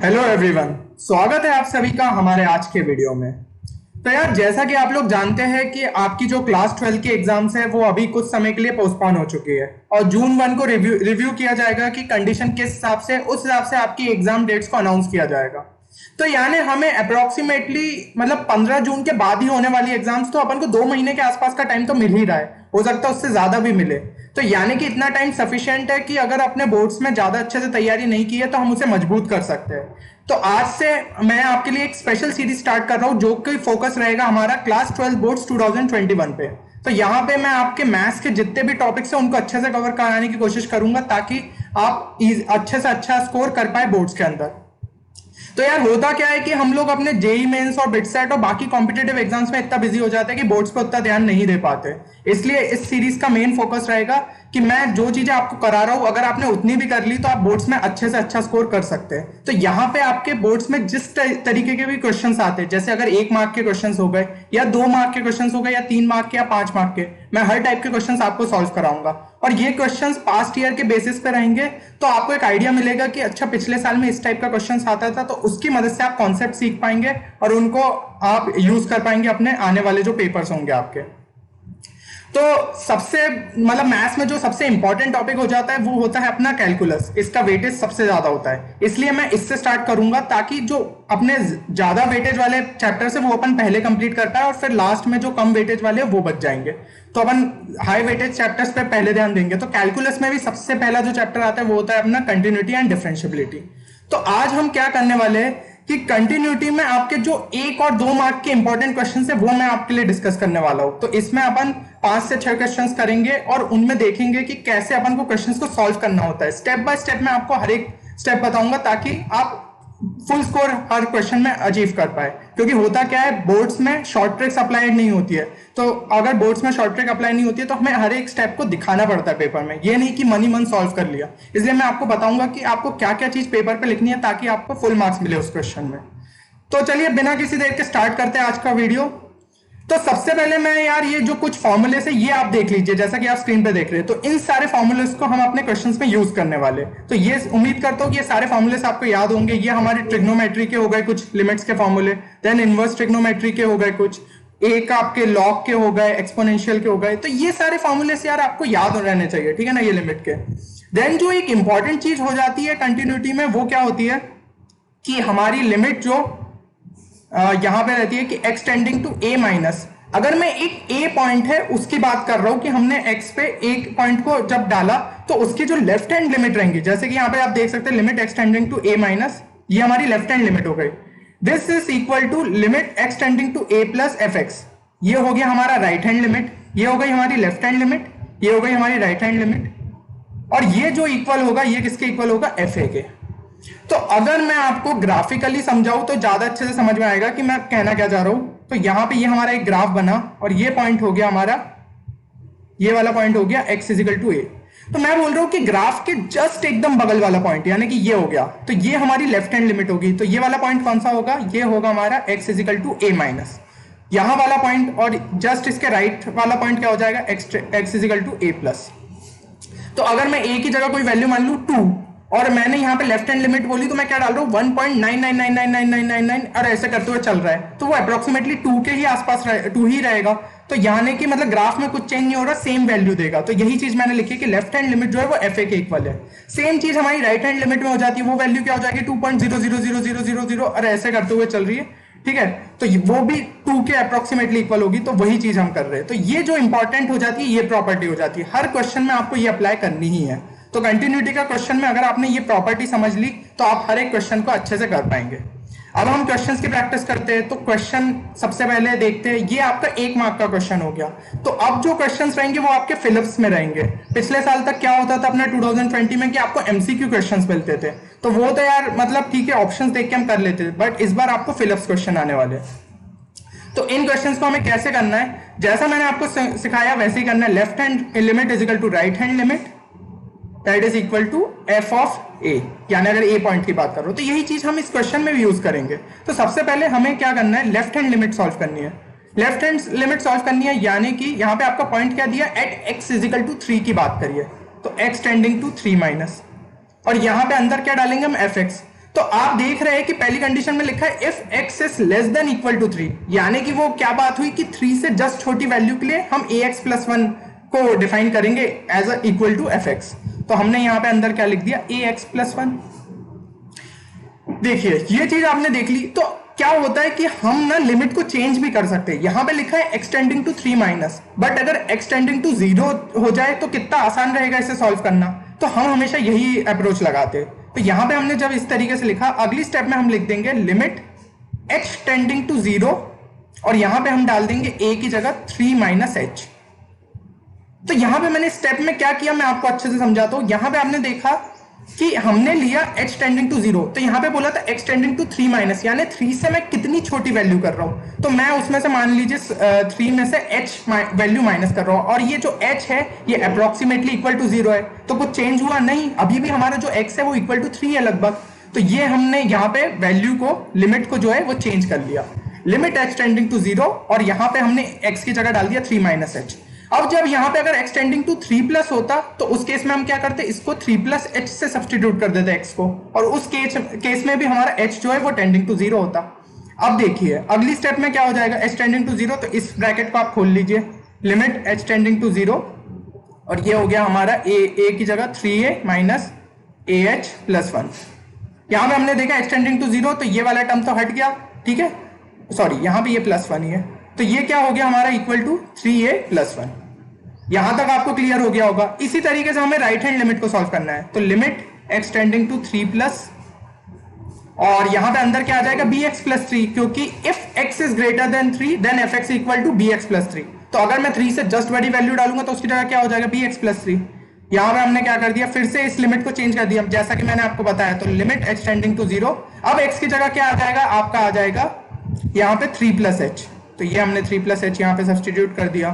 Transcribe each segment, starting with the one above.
Hello everyone, स्वागत है आप सभी का हमारे आज के वीडियो में। तो यार, जैसा कि आप लोग जानते हैं कि आपकी जो क्लास 12 की एग्जाम्स है वो अभी कुछ समय के लिए पोस्टपोन हो चुकी है और जून 1 को रिव्यू किया जाएगा कि कंडीशन किस हिसाब से, उस हिसाब से आपकी एग्जाम डेट्स को अनाउंस किया जाएगा। तो यानी हमें अप्रोक्सीमेटली मतलब 15 जून के बाद ही होने वाली एग्जाम्स, तो अपन को 2 महीने के आसपास का टाइम तो मिल ही रहा है, हो सकता है उससे ज्यादा भी मिले। तो यानी कि इतना टाइम सफिशिएंट है कि अगर अपने बोर्ड्स में ज्यादा अच्छे से तैयारी नहीं की है तो हम उसे मजबूत कर सकते हैं। तो आज से मैं आपके लिए एक स्पेशल सीरीज स्टार्ट कर रहा हूं जो कि फोकस रहेगा हमारा क्लास 12 बोर्ड्स 2021 पे। तो यहाँ पे मैं आपके मैथ्स के जितने भी टॉपिक्स हैं उनको अच्छे से कवर कराने की कोशिश करूंगा ताकि आप अच्छे से अच्छा स्कोर कर पाए बोर्ड्स के अंदर। तो यार, होता क्या है कि हम लोग अपने जेई मेंस और बिटसेट और बाकी कॉम्पिटेटिव एग्जाम्स में इतना बिजी हो जाते हैं कि बोर्ड्स पर उतना ध्यान नहीं दे पाते। इसलिए इस सीरीज का मेन फोकस रहेगा कि मैं जो चीजें आपको करा रहा हूं, अगर आपने उतनी भी कर ली तो आप बोर्ड्स में अच्छे से अच्छा स्कोर कर सकते हैं। तो यहाँ पे आपके बोर्ड्स में जिस तरीके के भी क्वेश्चंस आते हैं, जैसे अगर 1 मार्क के क्वेश्चंस हो गए या 2 मार्क के क्वेश्चंस हो गए या 3 मार्क के या 5 मार्क के, मैं हर टाइप के क्वेश्चंस आपको सॉल्व कराऊंगा। और ये क्वेश्चंस पास्ट ईयर के बेसिस पे रहेंगे, तो आपको एक आइडिया मिलेगा कि अच्छा पिछले साल में इस टाइप का क्वेश्चंस आता था, तो उसकी मदद से आप कॉन्सेप्ट सीख पाएंगे और उनको आप यूज कर पाएंगे अपने आने वाले जो पेपर्स होंगे आपके। तो सबसे मतलब मैथ्स में जो सबसे इंपॉर्टेंट टॉपिक हो जाता है वो होता है अपना कैलकुलस। इसका वेटेज सबसे ज्यादा होता है, इसलिए मैं इससे स्टार्ट करूंगा ताकि जो अपने ज्यादा वेटेज वाले चैप्टर्स है वो अपन पहले कंप्लीट कर पाए और फिर लास्ट में जो कम वेटेज वाले वो बच जाएंगे। तो अपन हाई वेटेज चैप्टर्स पे पहले ध्यान देंगे। तो कैलकुलस में भी सबसे पहला जो चैप्टर आता है वो होता है अपना कंटिन्यूटी एंड डिफरेंशियबिलिटी। तो आज हम क्या करने वाले हैं कि कंटिन्यूटी में आपके जो 1 और 2 मार्क के इंपॉर्टेंट क्वेश्चन है वो मैं आपके लिए डिस्कस करने वाला हूं। तो इसमें अपन 5 से 6 क्वेश्चंस करेंगे और उनमें देखेंगे कि कैसे अपन को क्वेश्चंस को सॉल्व करना होता है। स्टेप बाय स्टेप मैं आपको हर एक स्टेप बताऊंगा ताकि आप फुल स्कोर हर क्वेश्चन में अचीव कर पाए। क्योंकि होता क्या है, बोर्ड्स में शॉर्ट ट्रिक्स अप्लाइड नहीं होती है। तो अगर बोर्ड्स में शॉर्ट ट्रिक अप्लाई नहीं होती है तो हमें हर एक स्टेप को दिखाना पड़ता है पेपर में, ये नहीं कि मन ही मन सॉल्व कर लिया। इसलिए मैं आपको बताऊंगा कि आपको क्या क्या चीज पेपर पे लिखनी है ताकि आपको फुल मार्क्स मिले उस क्वेश्चन में। तो चलिए बिना किसी देर के स्टार्ट करते हैं आज का वीडियो। तो सबसे पहले मैं यार ये जो कुछ फॉर्मूलेस है ये आप देख लीजिए, जैसा कि आप स्क्रीन पे देख रहे हैं। तो इन सारे फॉर्मूलेस को हम अपने क्वेश्चंस में यूज करने वाले। तो ये उम्मीद करता हूं कि ये सारे फॉर्मूलेस आपको याद होंगे। ये हमारे ट्रिग्नोमेट्री के हो गए कुछ लिमिट्स के फॉर्मूले, देन इनवर्स ट्रिग्नोमेट्री के हो गए कुछ, एक आपके लॉग के हो गए, एक्सपोनेंशियल के हो गए। तो ये सारे फॉर्मूलेस यार आपको याद रहने चाहिए, ठीक है ना, ये लिमिट के। देन जो एक इंपॉर्टेंट चीज हो जाती है कंटिन्यूटी में वो क्या होती है कि हमारी लिमिट जो यहां पे रहती है कि x tending to a minus. अगर मैं एक a पॉइंट है उसकी बात कर रहा हूं कि हमने x पे एक पॉइंट को जब डाला तो उसकी जो लेफ्ट हैंड लिमिट रहेंगी, जैसे कि यहां पे आप देख सकते हैं limit x tending to a minus, ये हमारी लेफ्ट हैंड लिमिट हो गई। This is equal to limit x tending to a plus fx, ये हो गया हमारा राइट हैंड लिमिट, ये हो गई हमारी लेफ्ट हैंड लिमिट, ये हो गई हमारी राइट हैंड लिमिट। और ये जो इक्वल होगा ये किसके इक्वल होगा, fa के। तो अगर मैं आपको ग्राफिकली समझाऊं तो ज्यादा अच्छे से समझ में आएगा कि मैं कहना क्या चाह रहा हूं। तो यहां पे ये हमारा एक ग्राफ बना और ये पॉइंट हो गया हमारा, ये वाला पॉइंट हो गया x इजिकल टू a। तो मैं बोल रहा हूं कि ग्राफ के जस्ट एकदम बगल वाला पॉइंट यानी कि ये हो गया, तो ये हमारी लेफ्ट हैंड लिमिट होगी। तो ये वाला पॉइंट कौन सा होगा, ये होगा हमारा x equal to a minus, यहां वाला पॉइंट। और जस्ट इसके राइट वाला पॉइंट क्या हो जाएगा, x equal to a plus. तो अगर मैं a की जगह कोई वैल्यू मान लू 2 और मैंने यहाँ पे लेफ्ट हैंड लिमिट बोली, तो मैं क्या डाल रहा हूँ 1.99999999 और ऐसे करते हुए चल रहा है। तो वो अप्रोक्सीमेटली 2 के ही आसपास 2 ही रहेगा। तो यानी कि मतलब ग्राफ में कुछ चेंज नहीं हो रहा, सेम वैल्यू देगा। तो यही चीज मैंने लिखी कि लेफ्ट हैंड लिमिट जो है वो fa के इक्वल है। सेम चीज हमारी राइट हैंड लिमिट में हो जाती है, वो वैल्यू क्या हो जाएगी 2.000000 और ऐसे करते हुए चल रही है, ठीक है। तो वो भी 2 के अप्रोक्सीमेटली इक्वल होगी। तो वही चीज हम कर रहे हैं। तो ये जो इंपॉर्टेंट हो जाती है ये प्रॉपर्टी हो जाती है, हर क्वेश्चन में आपको ये अप्लाई करनी ही है। तो कंटिन्यूटी का क्वेश्चन में अगर आपने ये प्रॉपर्टी समझ ली तो आप हर एक क्वेश्चन को अच्छे से कर पाएंगे। अब हम क्वेश्चंस की प्रैक्टिस करते हैं। तो क्वेश्चन सबसे पहले देखते हैं, ये आपका 1 मार्क का क्वेश्चन हो गया। तो अब जो क्वेश्चंस रहेंगे वो आपके फिलिप्स में रहेंगे। पिछले साल तक क्या होता था अपने 2020 में कि आपको एमसीक्यू क्वेश्चंस मिलते थे, तो वो तो यार मतलब ठीक है ऑप्शंस देख के हम कर लेते थे, बट इस बार आपको फिलिप्स क्वेश्चन आने वाले। तो इन क्वेश्चंस को हमें कैसे करना है, जैसा मैंने आपको सिखाया वैसे ही करना है। Left hand limit is equal to right hand limit that is equal to f of a, यानी अगर a पॉइंट की बात कर रहा हूं तो यही चीज हम इस क्वेश्चन में भी यूज करेंगे। तो सबसे पहले हमें क्या करना है, लेफ्ट हैंड लिमिट सॉल्व करनी है। लेफ्ट हैंड लिमिट सॉल्व करनी है यानी कि यहां पे आपका पॉइंट क्या दिया, एट x इजिकल टू 3 की बात करिए, तो x टेंडिंग टू 3 माइनस, और यहां पे अंदर क्या डालेंगे हम fx। तो आप देख रहे हैं कि पहली कंडीशन में लिखा है if x is less than equal to 3, यानी कि वो क्या बात हुई कि 3 से जस्ट छोटी वैल्यू के लिए हम ax+1 को डिफाइन करेंगे as a equal to fx। तो हमने यहां पे अंदर क्या लिख दिया, ax+1। देखिए ये चीज आपने देख ली। तो क्या होता है कि हम ना लिमिट को चेंज भी कर सकते हैं। यहां पे लिखा है एक्सटेंडिंग टू 3 माइनस, बट अगर एक्सटेंडिंग टू 0 हो जाए तो कितना आसान रहेगा इसे सॉल्व करना। तो हम हमेशा यही अप्रोच लगाते हैं। तो यहां पे हमने जब इस तरीके से लिखा, अगली स्टेप में हम लिख देंगे लिमिट एक्सटेंडिंग टू 0 और यहां पे हम डाल देंगे a की जगह 3 माइनस h। तो यहां पे मैंने स्टेप में क्या किया मैं आपको अच्छे से समझाता हूं। यहां पे आपने देखा कि हमने लिया h टेंडिंग टू 0, तो यहां पे बोला था x टेंडिंग टू 3 माइनस, यानी 3 से मैं कितनी छोटी वैल्यू कर रहा हूं। तो मैं उसमें से मान लीजिए 3 में से h वैल्यू माइनस कर रहा हूं, और ये जो h है ये अप्रोक्सीमेटली इक्वल टू 0 है। तो कुछ चेंज हुआ नहीं, अभी भी हमारा जो x है वो इक्वल टू 3 है लगभग। तो ये हमने यहाँ पे वैल्यू को, लिमिट को जो है वो चेंज कर लिया, लिमिट h टेंडिंग टू 0, और यहाँ पे हमने x की जगह डाल दिया 3 माइनस h। अब जब यहाँ पे अगर एक्सटेंडिंग टू 3 प्लस होता तो उस केस में हम क्या करते, इसको 3 प्लस h से सब्सटीट्यूट कर देते x को, और उस केस में भी हमारा h जो है वो टेंडिंग टू 0 होता। अब देखिए अगली स्टेप में क्या हो जाएगा, h टेंडिंग टू 0, तो इस ब्रैकेट को आप खोल लीजिए, लिमिट h टेंडिंग टू 0, और ये हो गया हमारा a की जगह 3a माइनस ah+1। यहाँ पे हमने देखा एक्सटेंडिंग टू 0, तो ये वाला टर्म तो हट गया, ठीक है, सॉरी यहाँ पे ये +1 ही है, तो ये क्या हो गया हमारा इक्वल टू 3a+1। यहां तक आपको क्लियर हो गया होगा। इसी तरीके से हमें राइट हैंड लिमिट को सॉल्व करना है, तो limit x tending to 3 plus, और यहां पे अंदर क्या आ जाएगा bx+3, क्योंकि if x is greater than 3 then fx equal to bx+3। तो अगर मैं 3 से जस्ट बड़ी वैल्यू डालूंगा तो उसकी जगह क्या हो जाएगा bx+3। यहां पे हमने क्या कर दिया, फिर से इस लिमिट को चेंज कर दिया जैसा कि मैंने आपको बताया। तो लिमिट x टेंडिंग टू 0, अब x की जगह क्या आ जाएगा, आपका आ जाएगा यहाँ पे 3 प्लस h। तो ये हमने 3 प्लस h यहाँ पे सब्सटीट्यूट कर दिया,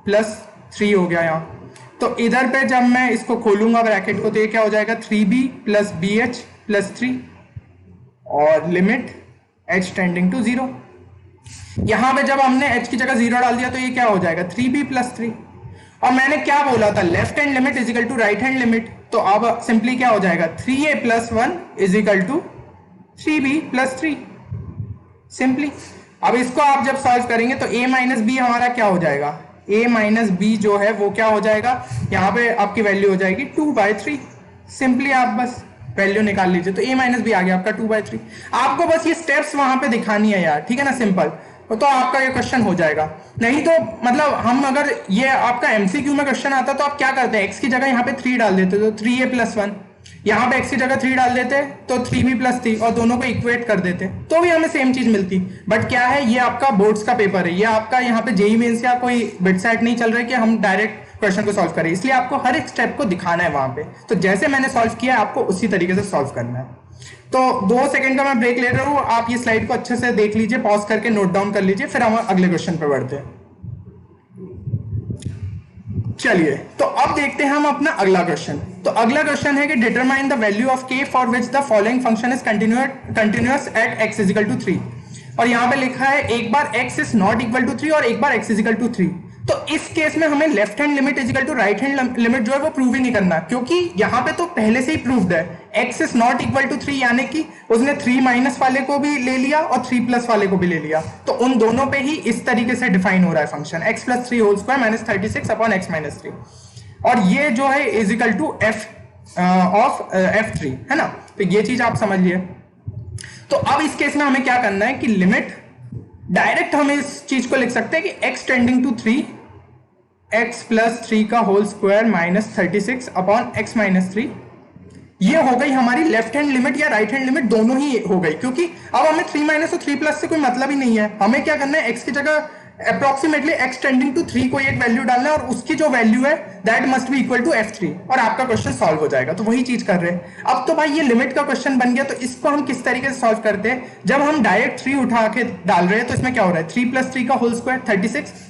+3 हो गया यहाँ। तो इधर पे जब मैं इसको खोलूंगा ब्रैकेट को, तो ये क्या हो जाएगा 3b + bh+3, और लिमिट h टेंडिंग टू 0। यहां पे जब हमने h की जगह 0 डाल दिया तो ये क्या हो जाएगा 3b + 3, और मैंने क्या बोला था, left hand limit is equal to right hand limit. तो अब सिंपली क्या हो जाएगा 3a+1 is equal to 3b + 3 simply. अब इसको आप जब सॉल्व करेंगे तो a माइनस बी हमारा क्या हो जाएगा, a माइनस बी जो है वो क्या हो जाएगा, यहाँ पे आपकी वैल्यू हो जाएगी 2/3। सिंपली आप बस वैल्यू निकाल लीजिए, तो a माइनस बी आ गया आपका 2/3। आपको बस ये स्टेप्स वहां पे दिखानी है यार, ठीक है ना, सिंपल, तो आपका ये क्वेश्चन हो जाएगा। नहीं तो मतलब हम अगर ये आपका एमसीक्यू में क्वेश्चन आता तो आप क्या करते हैं, x की जगह यहाँ पे 3 डाल देते, तो 3a+1, यहाँ पे x की जगह 3 डाल देते तो 3b+3, और दोनों को इक्वेट कर देते तो भी हमें सेम चीज मिलती। बट क्या है, ये आपका बोर्ड्स का पेपर है, ये आपका यहाँ पे जेईई मेंस या कोई बिटसेट नहीं चल रहा है कि हम डायरेक्ट क्वेश्चन को सॉल्व करें, इसलिए आपको हर एक स्टेप को दिखाना है वहां पे। तो जैसे मैंने सॉल्व किया आपको उसी तरीके से सॉल्व करना है। तो 2 सेकंड का मैं ब्रेक ले रहा हूँ, आप ये स्लाइड को अच्छे से देख लीजिए, पॉज करके नोट डाउन कर लीजिए, फिर हम अगले क्वेश्चन पर बढ़ते हैं। चलिए तो अब देखते हैं हम अपना अगला क्वेश्चन। तो अगला क्वेश्चन है कि determine the value of k for which the following function is continuous at x is equal to 3। और यहाँ पे लिखा है एक बार x is not equal to 3 और एक बार x इज इक्वल टू 3। तो इस केस में हमें left hand limit is equal to right hand limit जो है वो प्रूव ही नहीं करना, क्योंकि यहाँ पे तो पहले से ही प्रूव्ड है x is not equal to 3, यानी कि उसने 3 माइनस वाले को भी ले लिया और 3 प्लस वाले को भी ले लिया। तो उन दोनों पे ही इस तरीके से डिफाइन हो रहा है function x + 3 whole square minus 36/x - 3, और ये जो है is equal to f of f3 है ना। तो ये चीज आप समझ लिए। तो अब इस केस में हमें क्या करना है कि लिमिट डायरेक्ट हम इस चीज को लिख सकते हैं कि x टेंडिंग टू 3 x + 3 का होल स्क्वायर माइनस 36/x - 3, ये हो गई हमारी लेफ्ट हैंड लिमिट या राइट हैंड लिमिट, दोनों ही हो गई, क्योंकि अब हमें 3 माइनस और 3 प्लस से कोई मतलब ही नहीं है। हमें क्या करना है, x की जगह अप्रोक्सीमेटली x टेंडिंग टू 3 को एक वैल्यू डालना है, और उसकी जो वैल्यू है that must be equal to f3, और आपका क्वेश्चन सॉल्व हो जाएगा। तो वही चीज कर रहे हैं। अब तो भाई ये लिमिट का क्वेश्चन बन गया, तो इसको हम किस तरीके से सॉल्व करते हैं, जब हम डायरेक्ट 3 उठा के डाल रहे हैं तो इसमें क्या हो रहा है 3 + 3 का होल स्क्वायर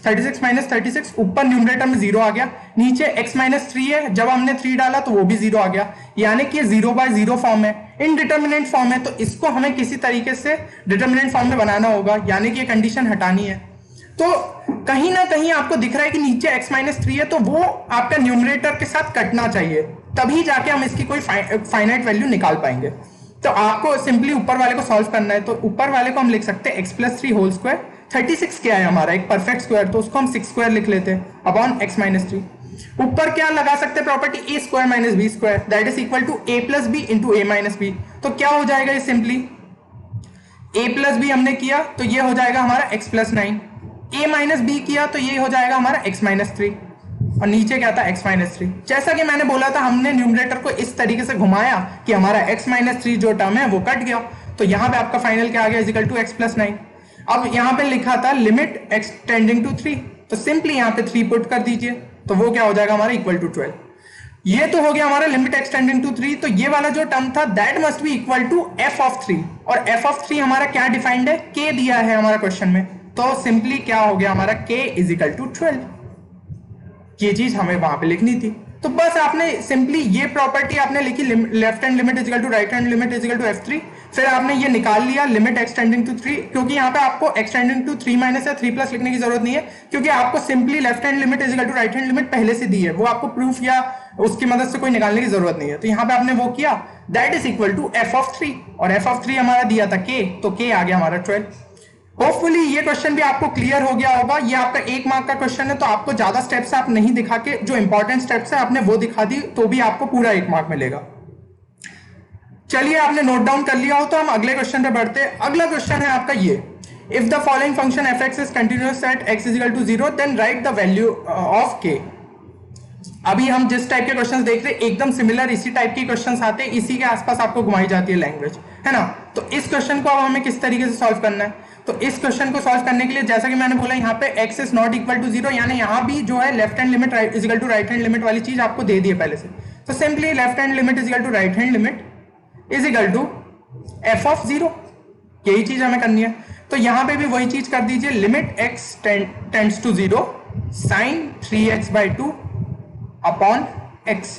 36 माइनस 36, ऊपर न्यूमरेटर में 0 आ गया, नीचे x - 3 है, जब हमने 3 डाला तो वो भी 0 आ गया, यानी कि 0/0 फॉर्म है, इनडिटरमिनेंट फॉर्म है। तो इसको हमें किसी तरीके से डिटरमिनेंट फॉर्म में बनाना होगा, यानी कि ये कंडीशन हटानी है। तो कहीं ना कहीं आपको दिख रहा है कि नीचे x - 3 है, तो वो आपका न्यूमरेटर के साथ कटना चाहिए, तभी जाके हम इसकी कोई फाइनाइट वैल्यू निकाल पाएंगे। तो आपको सिंपली ऊपर वाले को सॉल्व करना है, तो ऊपर वाले को हम लिख सकते हैं x प्लस 3 होल स्क्वायर। 36 क्या है हमारा, एक परफेक्ट स्क्वायर, तो उसको हम 6 स्क्वायर लिख लेते हैं अपॉन x माइनस 3। ऊपर क्या लगा सकते हैं property, a square minus b square that is equal to a plus b into a minus b. तो क्या हो जाएगा ये सिंपली, ए प्लस बी हमने किया तो ये हो जाएगा हमारा x प्लस 9, ए माइनस बी किया तो ये हो जाएगा हमारा x माइनस 3, और नीचे क्या था x माइनस 3। जैसा कि मैंने बोला था, हमने न्यूमरेटर को इस तरीके से घुमाया कि हमारा x माइनस 3 जो टर्म है वो कट गया, तो यहाँ पे आपका फाइनल क्या आ गया, इजिकल टू x प्लस 9। अब यहाँ पे लिखा था लिमिट x टेंडिंग टू 3, तो सिंपली यहाँ पे 3 पुट कर दीजिए, तो वो क्या हो जाएगा हमारा इक्वल टू 12। ये तो हो गया हमारा लिमिट x टेंडिंग टू 3। तो ये वाला जो टर्म था that must be equal to f of 3, और f ऑफ 3 हमारा क्या डिफाइंड है, k दिया है हमारा क्वेश्चन में, तो सिंपली क्या हो गया हमारा k इजिकल टू 12। ये चीज हमें वहां पे लिखनी थी, तो बस आपने सिंपली ये प्रॉपर्टी आपने लिखी, left hand limit equal to right hand limit equal to f3, फिर आपने ये निकाल लिया लिमिट x टेंडिंग टू 3, क्योंकि यहाँ पे आपको x टेंडिंग टू 3 माइनस या 3 प्लस लिखने की जरूरत नहीं है, क्योंकि आपको simply left hand limit equal to right hand limit पहले से दी है, वो आपको प्रूफ या उसकी मदद से कोई निकालने की जरूरत नहीं है। तो यहाँ पे आपने वो किया, that is equal to f of 3, और f ऑफ 3 हमारा दिया था k, तो k आ गया हमारा 12। होपफुली ये क्वेश्चन भी आपको क्लियर हो गया होगा। ये आपका 1 मार्क का क्वेश्चन है, तो आपको ज्यादा स्टेप्स आप नहीं दिखा के जो इंपॉर्टेंट स्टेप्स है आपने वो दिखा दी, तो भी आपको पूरा 1 मार्क मिलेगा। चलिए आपने नोट डाउन कर लिया हो तो हम अगले क्वेश्चन पे बढ़ते हैं। अगला क्वेश्चन है आपका ये, if the following function f x is continuous at x is equal to 0 then write the value of k. अभी हम जिस टाइप के क्वेश्चंस देख रहे हैं एकदम सिमिलर इसी टाइप के क्वेश्चंस आते हैं, इसी के आसपास आपको घुमाई जाती है लैंग्वेज, है ना। तो इस क्वेश्चन को अब हमें किस तरीके से सॉल्व करना है, तो इस क्वेश्चन को सॉल्व करने के लिए जैसा कि मैंने बोला यहाँ पे x is not equal to 0, यानी यहाँ भी जो है left hand limit is equal to right hand limit वाली चीज आपको दे दी है पहले से। तो simply left hand limit is equal to right hand limit is equal to f of 0, यही चीज हमें करनी है। तो यहाँ पे भी वही चीज कर दीजिए, limit x tends to 0 sine 3x/2 upon x,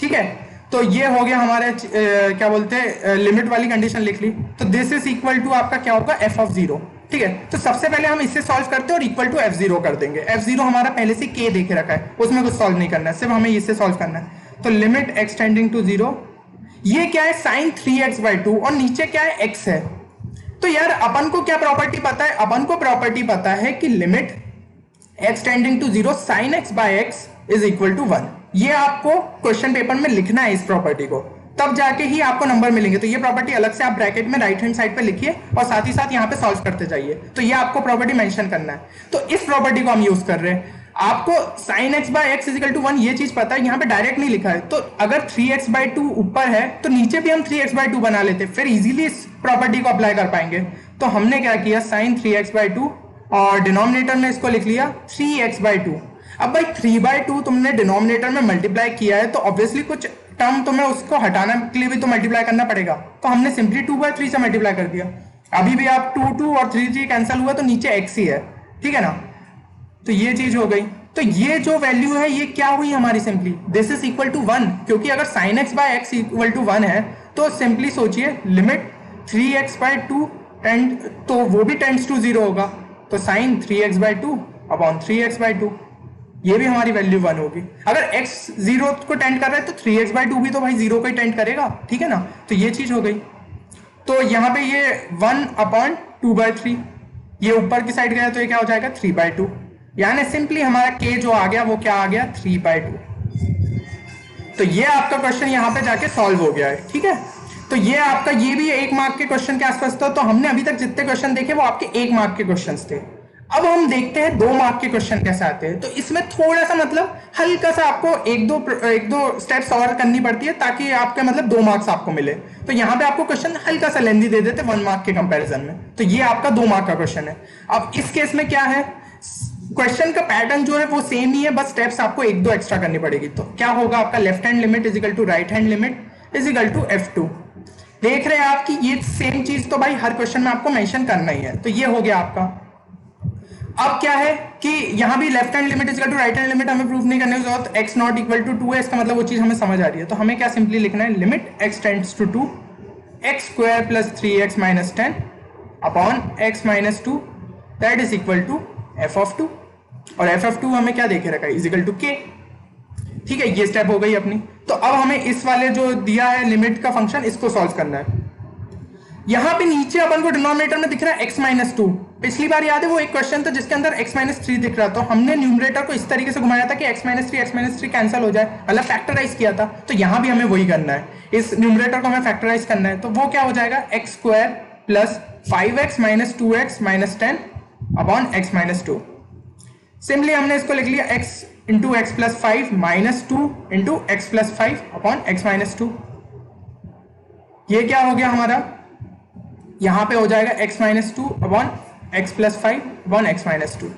ठीक है। तो ये हो गया हमारे क्या बोलते हैं लिमिट वाली कंडीशन लिख ली, तो दिस इज इक्वल टू आपका क्या होगा f ऑफ 0, ठीक है। तो सबसे पहले हम इससे सॉल्व करते हैं और इक्वल टू f0 कर देंगे। f0 हमारा पहले से k देखे रखा है, उसमें कुछ सॉल्व नहीं करना है, सिर्फ हमें इससे सॉल्व करना है। तो लिमिट x टेंडिंग टू 0, ये क्या है साइन 3x/2, और नीचे क्या है x है। तो यार अपन को क्या प्रॉपर्टी पता है, अपन को प्रॉपर्टी पता है कि limit x tending to 0 sine x/x is equal to 1। ये आपको क्वेश्चन पेपर में लिखना है इस प्रॉपर्टी को, तब जाके ही आपको नंबर मिलेंगे। तो ये प्रॉपर्टी अलग से आप ब्रैकेट में राइट हैंड साइड पे लिखिए और साथ ही साथ यहाँ पे सॉल्व करते जाइए, तो ये आपको प्रॉपर्टी मेंशन करना है। तो इस प्रॉपर्टी को हम यूज कर रहे हैं। आपको sin x/x is equal to 1 ये चीज पता है, यहाँ पे डायरेक्ट नहीं लिखा है, तो अगर 3x/2 ऊपर है तो नीचे भी हम 3x/2 बना लेते, फिर इजीली इस प्रॉपर्टी को अप्लाई कर पाएंगे। तो हमने क्या किया, sin 3x/2 और डिनोमिनेटर में इसको लिख लिया 3x/2। अब भाई 3/2 तुमने डिनोमिनेटर में मल्टीप्लाई किया है, तो ऑब्वियसली कुछ टर्म तुम्हें उसको हटाने के लिए भी तो मल्टीप्लाई करना पड़ेगा, तो हमने सिंपली 2/3 से मल्टीप्लाई कर दिया। अभी भी आप 2 और 3 कैंसिल हुआ तो नीचे x ही है, ठीक है ना। तो ये चीज हो गई। तो ये जो वैल्यू है ये क्या हुई हमारी, simply this is equal to 1, क्योंकि अगर sin x/x इक्वल टू 1 है तो सिंपली सोचिए लिमिट 3x/2 टेंड, तो वो भी टेंड्स टू 0 होगा, तो sin 3x/2 अपॉन 3x/2, ये भी हमारी वैल्यू 1 होगी। अगर x 0 को टेंड कर रहा है तो 3x/2 भी तो भाई 0 को ही टेंड करेगा, ठीक है ना। तो ये चीज हो गई। तो यहाँ पे ये 1 अपॉन 2/3, ये ऊपर की साइड गया तो ये क्या हो जाएगा 3/2, यानी सिंपली हमारा k जो आ गया वो क्या आ गया 3/2। तो ये आपका क्वेश्चन यहाँ पे जाके सॉल्व हो गया है, ठीक है। तो ये आपका ये भी 1 मार्क के क्वेश्चन के आसपास था। तो हमने अभी तक जितने क्वेश्चन देखे वो आपके 1 मार्क के क्वेश्चन थे। अब हम देखते हैं 2 मार्क के क्वेश्चन कैसे आते हैं। तो इसमें थोड़ा सा मतलब हल्का सा आपको एक दो स्टेप्स और करनी पड़ती है ताकि आपके मतलब 2 मार्क्स आपको मिले। तो यहाँ पे आपको क्वेश्चन हल्का सा लेंदी दे देते 1 मार्क के कंपैरिजन में। तो ये आपका 2 मार्क का क्वेश्चन है। अब इस केस में क्या है, क्वेश्चन का पैटर्न जो है वो सेम ही है, बस स्टेप्स आपको 1-2 एक्स्ट्रा करनी पड़ेगी। तो क्या होगा आपका left hand limit is equal to right hand limit is equal to f2। देख रहे हैं आप कि ये सेम चीज तो भाई हर क्वेश्चन में आपको मेंशन करना ही है। तो ये हो गया आपका। अब क्या है कि यहां भी left hand limit is equal to right hand limit हमें प्रूफ नहीं करने की जरूरत, x नॉट इक्वल टू 2 है, इसका मतलब वो चीज हमें समझ आ रही है। तो हमें क्या सिंपली लिखना है, limit x tends to 2 x square plus 3x minus 10 upon x minus 2 that is equal to f of 2, और f ऑफ 2 हमें क्या देखे रखा है, इज इक्वल टू k, ठीक है। ये स्टेप हो गई अपनी। तो अब हमें इस वाले जो दिया है लिमिट का फंक्शन, इसको सॉल्व करना है। यहाँ पे नीचे अपन को डिनोमिनेटर में दिख रहा है x-2। पिछली बार याद है वो एक क्वेश्चन था जिसके अंदर x-3 दिख रहा था, तो हमने न्यूमरेटर को इस तरीके से घुमाया था कि x-3 कैंसिल हो जाए, मतलब फैक्टराइज किया था। तो यहाँ भी हमें वही करना है, इस न्यूमरेटर को हमें फैक्टराइज करना है। तो वो क्या हो जाएगा, x² plus 5x minus 2x minus 10 upon x-2। Simply हमने इसको लिख लिया x into x plus 5 minus 2 into x plus 5 upon x-2। ये क्या हो गया हमारा, यहां पे हो जाएगा x-2 upon x plus 5 upon x-2।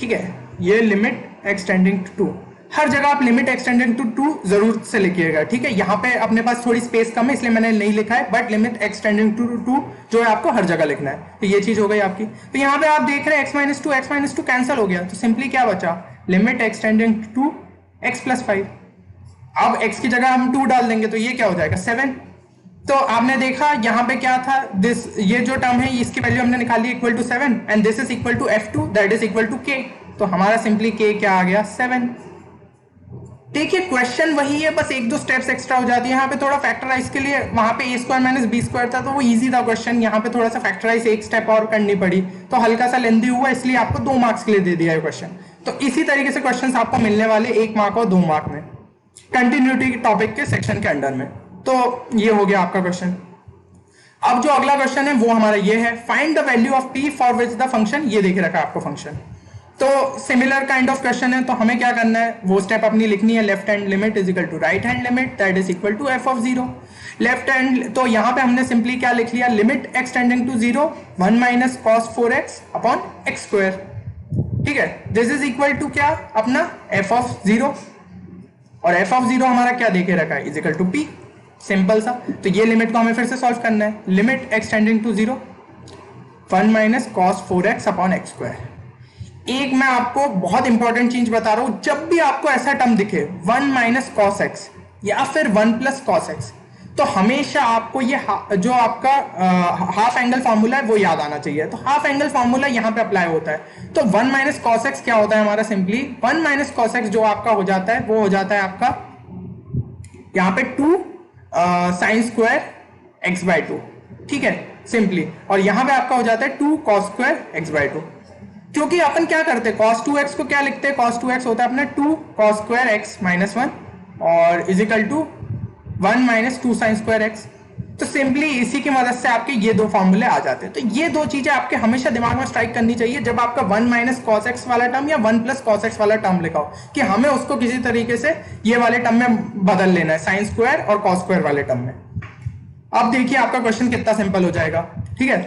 ठीक है, ये लिमिट एक्सटेंडिंग टू 2, हर जगह आप लिमिट एक्सटेंडिंग टू 2 जरूर से लिखिएगा। ठीक है, यहाँ पे अपने पास थोड़ी स्पेस कम है इसलिए मैंने नहीं लिखा है, बट लिमिट एक्सटेंडिंग टू 2 जो है आपको हर जगह लिखना है। तो ये चीज हो गई आपकी। तो यहाँ पे आप देख रहे हैं x-2 कैंसिल हो गया, तो सिंपली क्या बचा, limit extending to x plus 5। अब x की जगह हम 2 डाल देंगे तो ये क्या हो जाएगा 7। तो आपने देखा यहाँ पे क्या था, दिस ये जो टर्म है इसकी वैल्यू हमने निकाली equal to 7 and this is equal to f2 that is equal to k। तो हमारा सिंपली k क्या आ गया 7। देखिए क्वेश्चन वही है, बस एक दो स्टेप्स एक्स्ट्रा हो जाती है। यहाँ पे थोड़ा फैक्टराइज के लिए वहां पे a² माइनस b² था तो वो इजी था क्वेश्चन, यहाँ पे थोड़ा सा फैक्टराइज एक स्टेप और करनी पड़ी तो हल्का सा लेंदी हुआ, इसलिए आपको 2 मार्क्स के लिए दे दिया है क्वेश्चन। तो इसी तरीके से क्वेश्चन आपको मिलने वाले 1 मार्क और 2 मार्क में कंटिन्यूटी टॉपिक के सेक्शन के अंडर में। तो ये हो गया आपका क्वेश्चन। अब जो अगला क्वेश्चन है वो हमारा ये है, find the value of p for which the function, ये देख रखा है आपको फंक्शन। तो सिमिलर काइंड ऑफ क्वेश्चन है, तो हमें क्या करना है, वो स्टेप अपनी लिखनी है, left hand limit is equal to right hand limit that is equal to f of 0। Left hand तो यहाँ पे हमने सिंपली क्या लिख लिया, limit extending to 0 1 minus cos 4x upon x²। ठीक है, दिस इज इक्वल टू क्या अपना f ऑफ 0, और f ऑफ 0 हमारा क्या देके रखा है, is equal to p। Simple सा। तो ये लिमिट को हमें फिर से सॉल्व करना है, limit extending to 0 1 minus cos 4x upon x²। एक मैं आपको बहुत इंपॉर्टेंट चीज बता रहा हूं, जब भी आपको ऐसा टर्म दिखे 1 माइनस कॉस x या फिर 1 प्लस कॉस x, तो हमेशा आपको ये जो आपका हाफ एंगल फॉर्मूला है वो याद आना चाहिए। तो हाफ एंगल फॉर्मूला यहाँ पे अप्लाई होता है। तो 1 माइनस कॉस x क्या होता है हमारा, सिंपली 1 माइनस कॉस x जो आपका हो जाता है वो हो जाता है आपका यहाँ पे 2 साइन स्क्वायर x/2। ठीक है सिंपली, और यहां पे आपका हो जाता है 2 कॉस स्क्वायर x/2। क्योंकि अपन क्या करते हैं, cos 2x को क्या लिखते हैं, cos 2x होता है अपना 2 cos स्क्वायर x माइनस 1 और is equal to 1 minus 2 sine square x। तो सिंपली इसी की मदद से आपके ये 2 फॉर्मूले आ जाते हैं। तो ये 2 चीजें आपके हमेशा दिमाग में स्ट्राइक करनी चाहिए जब आपका 1 माइनस कॉस एक्स वाला टर्म या 1 प्लस कॉस एक्स वाला टर्म लिखा हो, कि हमें उसको किसी तरीके से ये वाले टर्म में बदल लेना है, साइन स्क्वायर और कॉस स्क्वायर वाले टर्म में। अब देखिए आपका क्वेश्चन कितना सिंपल हो जाएगा। ठीक है,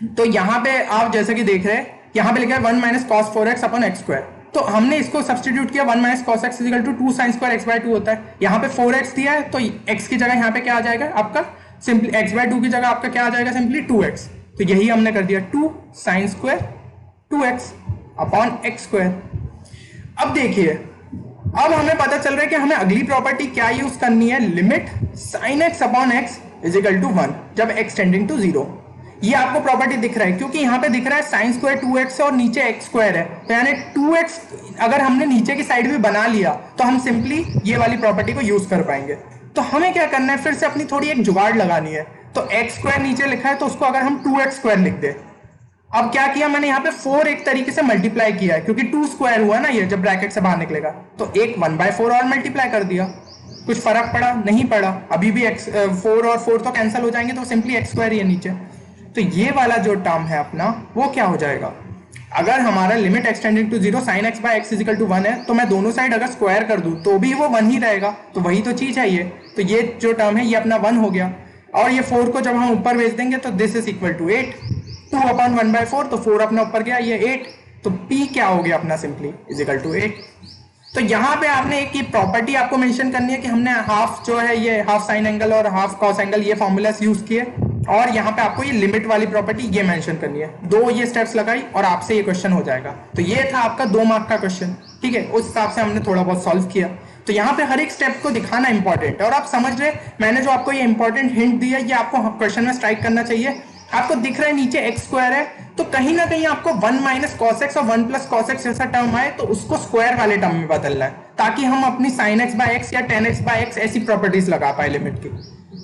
तो यहाँ पे आप जैसे कि देख रहे हैं, यहाँ पे लिखा है 1 minus cos 4x upon x²। तो हमने इसको सब्सटीट्यूट किया, 1 minus cos x equal to 2 sine square x/2 होता है। यहाँ पे 4x दिया है तो x की जगह यहाँ पे क्या आ जाएगा आपका, सिंपली x/2 की जगह आपका क्या आ जाएगा, सिंपली 2x। तो यही हमने कर दिया 2 sine square 2x upon x²। अब देखिए, अब हमें पता चल रहा है कि हमें अगली प्रॉपर्टी क्या यूज करनी है, limit sine x upon x is equal to 1 जब x टेंडिंग टू 0। ये आपको प्रॉपर्टी दिख रहा है क्योंकि यहाँ पे दिख रहा है साइन स्क्वायर 2x और नीचे x² है, तो यानी 2x अगर हमने नीचे की साइड भी बना लिया तो हम सिंपली ये वाली प्रॉपर्टी को यूज कर पाएंगे। तो हमें क्या करना है, फिर से अपनी थोड़ी एक जुगाड़ लगानी है। तो x² नीचे लिखा है तो उसको अगर हम 2x² लिख दे। अब क्या किया मैंने, यहाँ पे 4 एक तरीके से मल्टीप्लाई किया है क्योंकि 2 स्क्वायर हुआ ना ये, जब ब्रैकेट से बाहर निकलेगा तो एक 1/4 और मल्टीप्लाई कर दिया। कुछ फर्क पड़ा नहीं पड़ा, अभी भी 4 और 4 तो कैंसिल हो जाएंगे, तो सिंपली x² ही है नीचे। तो ये वाला जो टर्म है अपना वो क्या हो जाएगा, अगर हमारा limit extending to 0 sine x by x is equal to 1 है तो मैं दोनों साइड अगर स्क्वायर कर दूं तो भी वो 1 ही रहेगा। तो वही तो चीज है ये। तो ये जो टर्म है ये अपना 1 हो गया, और ये 4 को जब हम ऊपर भेज देंगे तो this is equal to 8, 2 upon 1/4, तो 4 अपना ऊपर गया, ये 8, तो p क्या हो गया अपना, सिंपली इज इक्वल टू 8। तो यहाँ पे आपने एक प्रॉपर्टी आपको मेंशन करनी है कि हमने हाफ जो है ये हाफ साइन एंगल और हाफ कॉस एंगल ये फॉर्मूलास यूज किए, और यहाँ पे आपको ये लिमिट वाली प्रॉपर्टी ये मेंशन करनी है। 2 ये स्टेप्स लगाई और आपसे ये क्वेश्चन हो जाएगा। तो ये था आपका 2 मार्क का क्वेश्चन। ठीक है, उस हिसाब से हमने थोड़ा बहुत सॉल्व किया। तो यहाँ पे हर एक स्टेप को दिखाना इंपॉर्टेंट है, और आप समझ रहे मैंने जो आपको ये इंपॉर्टेंट हिंट दिया ये आपको क्वेश्चन में स्ट्राइक करना चाहिए। आपको दिख रहा है नीचे x² है, तो कहीं ना कहीं आपको 1 माइनस कॉस एक्स और 1 प्लस कॉस एक्स जैसा टर्म आए तो उसको स्क्वायर वाले टर्म में बदलना है, ताकि हम अपनी साइन x बाय x या tan x बाय x ऐसी प्रॉपर्टीज लगा पाए लिमिट की।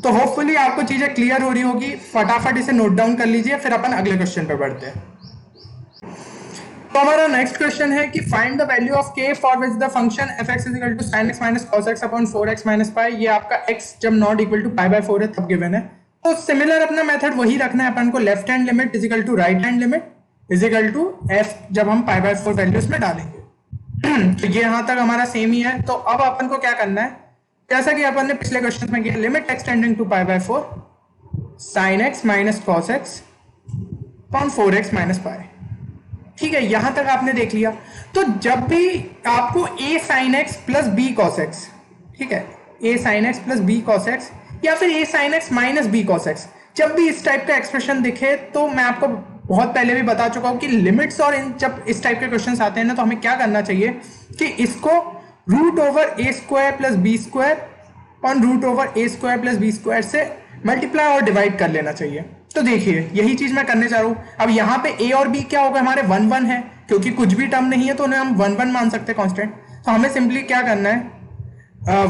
तो होपफुली आपको चीजें क्लियर हो रही होगी, फटाफट इसे नोट डाउन कर लीजिए, फिर अपन अगले क्वेश्चन पे बढ़ते हैं। तो हमारा नेक्स्ट क्वेश्चन है कि find the value of k for which the function f(x) = sin x minus cos x upon 4x minus pi। ये आपका x जब नॉट इक्वल टू π/4 है तब गिवन है। तो सिमिलर अपना मेथड वही रखना है अपन को, left hand limit is equal to right hand limit is equal to f जब हम π/4 वैल्यूज में डालेंगे। तो ये यहां तक हमारा सेम ही है। तो अब अपन को क्या करना है, जैसा कि अपन ने पिछले क्वेश्चन में किया, limit x tending to π/4 sin x minus cos x upon 4x minus pi। ठीक है, यहां तक आपने देख लिया। तो जब भी आपको a sin x plus b cos x, ठीक है, a sin x plus b cos x या फिर a sin x minus b cos x, जब भी इस टाइप का एक्सप्रेशन दिखे, तो मैं आपको बहुत पहले भी बता चुका हूं कि लिमिट्स और जब इस टाइप के क्वेश्चंस आते हैं ना, तो हमें क्या करना चाहिए कि इसको root over a square plus b square on root over a square plus b square से मल्टीप्लाई और डिवाइड कर लेना चाहिए। तो देखिए यही चीज मैं करने जा रहा हूं। अब यहाँ पे a और b क्या होगा, हमारे 1 1 है, क्योंकि कुछ भी टर्म नहीं है तो उन्हें हम 1 1 मान सकते हैं कांस्टेंट। तो हमें सिंपली क्या करना है,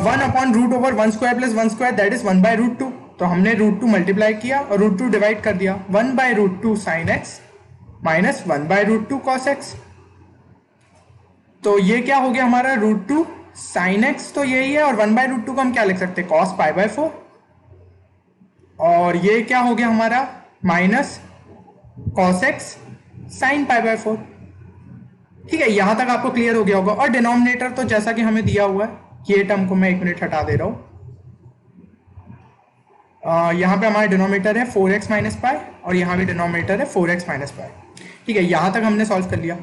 1 upon root over 1 square plus 1 square that is 1/√2। तो हमने √2 मल्टीप्लाई किया और √2 डिवाइड कर दिया, 1/√2 sin x minus 1/√2 cos x। तो ये क्या हो गया हमारा √2 sin x, तो यही है, और 1/√2 को हम क्या लिख सकते हैं, cos π/4। और ये क्या हो गया हमारा माइनस cos x sin π/4। ठीक है, यहां तक आपको क्लियर हो गया होगा। और डिनोमिनेटर तो जैसा कि हमें दिया हुआ है, ये टर्म को मैं 1 मिनट हटा दे रहा हूं। यहां पे हमारा डिनोमिनेटर है 4x माइनस पाई और यहां भी डिनोमिनेटर है 4x माइनस पाई। ठीक है, यहां तक हमने सॉल्व कर लिया।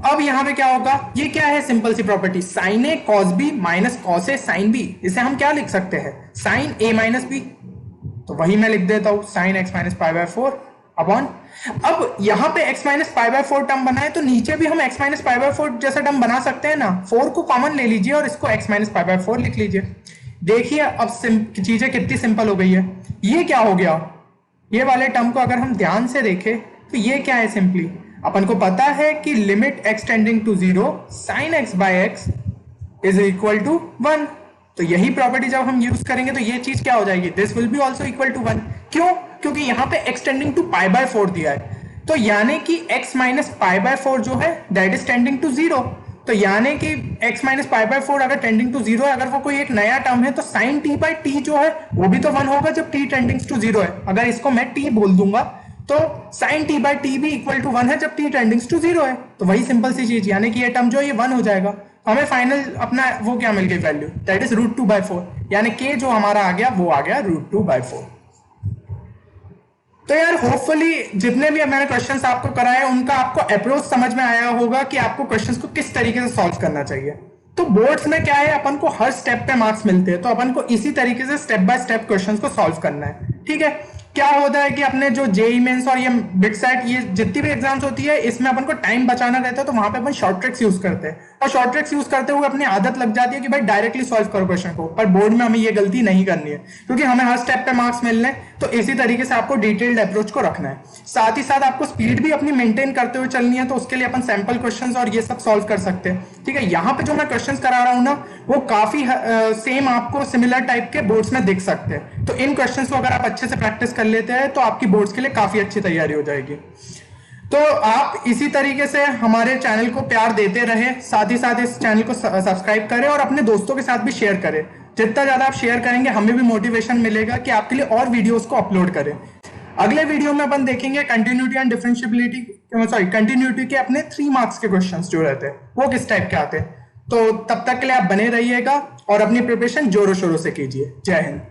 अब यहां पे क्या होगा, ये क्या है, simple C property, sign A cos B minus cos A sine B. इसे हम क्या लिख सकते हैं, साइन ए माइनस बी। तो वही मैं लिख देता हूं, साइन एक्स माइनस π/4 अपॉन, अब यहां पे x माइनस π/4 टर्म बनाए तो नीचे भी हम x माइनस π/4 जैसा टर्म बना सकते हैं ना। 4 को कॉमन ले लीजिए और इसको x माइनस π/4 लिख लीजिए। देखिए अब चीजें कितनी सिंपल हो गई है। ये क्या हो गया, ये वाले टर्म को अगर हम ध्यान से देखें तो ये क्या है, सिंपली अपन को पता है कि limit x tending to 0 sine x by x is equal to 1। तो यही प्रॉपर्टी जब हम यूज करेंगे तो ये चीज क्या हो जाएगी, this will be also equal to 1। क्यों, क्योंकि यहाँ पे x टेंडिंग टू π/4 दिया है। तो यानी कि x माइनस π/4 जो है दैट इज टेंडिंग टू 0। तो यानी कि x माइनस π/4 अगर टेंडिंग टू 0 है, अगर वो कोई एक नया टर्म है, तो साइन t बाई टी जो है वो भी तो 1 होगा जब t टेंडिंग टू 0 है। अगर इसको मैं t बोल दूंगा तो साइन t बाई टी भी इक्वल टू 1 है जब t टेंडिंग टू 0 है। तो वही सिंपल सी चीज, यानी कि ये टर्म जो है ये 1 हो जाएगा। हमें फाइनल अपना वो क्या मिल गई वैल्यू, दैट इज √2/4, यानी k जो हमारा आ गया वो आ गया √2/4। तो यार होपफुली जितने भी मैंने क्वेश्चंस आपको कराए उनका आपको अप्रोच समझ में आया होगा कि आपको क्वेश्चंस को किस तरीके से सॉल्व करना चाहिए। तो बोर्ड्स में क्या है, अपन को हर स्टेप पे मार्क्स मिलते हैं, तो अपन को इसी तरीके से स्टेप बाय स्टेप क्वेश्चंस को सॉल्व करना है। ठीक है, क्या होता है कि अपने जो जेईई मेंस और ये बिटसेट, ये जितनी भी एग्जाम्स होती है, इसमें अपन को टाइम बचाना रहता है, तो वहां पे अपन शॉर्ट ट्रिक्स यूज करते हैं। और शॉर्ट ट्रिक्स यूज करते हुए अपनी आदत लग जाती है कि भाई डायरेक्टली सॉल्व करो क्वेश्चन को, पर बोर्ड में हमें ये गलती नहीं करनी है, क्योंकि हमें हर स्टेप पे मार्क्स मिलने हैं। तो इसी तरीके से आपको डिटेल्ड अप्रोच को रखना है। साथ ही साथ आपको स्पीड भी अपनी मेंटेन करते हुए चलनी है, तो उसके लिए अपन सैंपल क्वेश्चंस और ये सब सॉल्व कर सकते हैं। ठीक है, यहाँ पे जो मैं क्वेश्चंस करा रहा हूँ ना, वो काफी सेम आपको सिमिलर टाइप के बोर्ड्स में दिख सकते हैं। तो इन क्वेश्चंस को अगर आप अच्छे से प्रैक्टिस कर लेते हैं तो आपकी बोर्ड्स के लिए काफी अच्छी तैयारी हो जाएगी। तो आप इसी तरीके से हमारे चैनल को प्यार देते रहे, साथ ही साथ इस चैनल को सब्सक्राइब करें और अपने दोस्तों के साथ भी शेयर करें। जितना ज्यादा आप शेयर करेंगे हमें भी मोटिवेशन मिलेगा कि आपके लिए और वीडियोस को अपलोड करें। अगले वीडियो में अपन देखेंगे कंटिन्यूटी एंड डिफरेंशिएबिलिटी, कंटिन्यूटी के अपने 3 मार्क्स के क्वेश्चंस जो रहते हैं वो किस टाइप के आते हैं। तो तब तक के लिए आप बने रहिएगा और अपनी प्रिपरेशन जोरों शोरों से कीजिए। जय हिंद।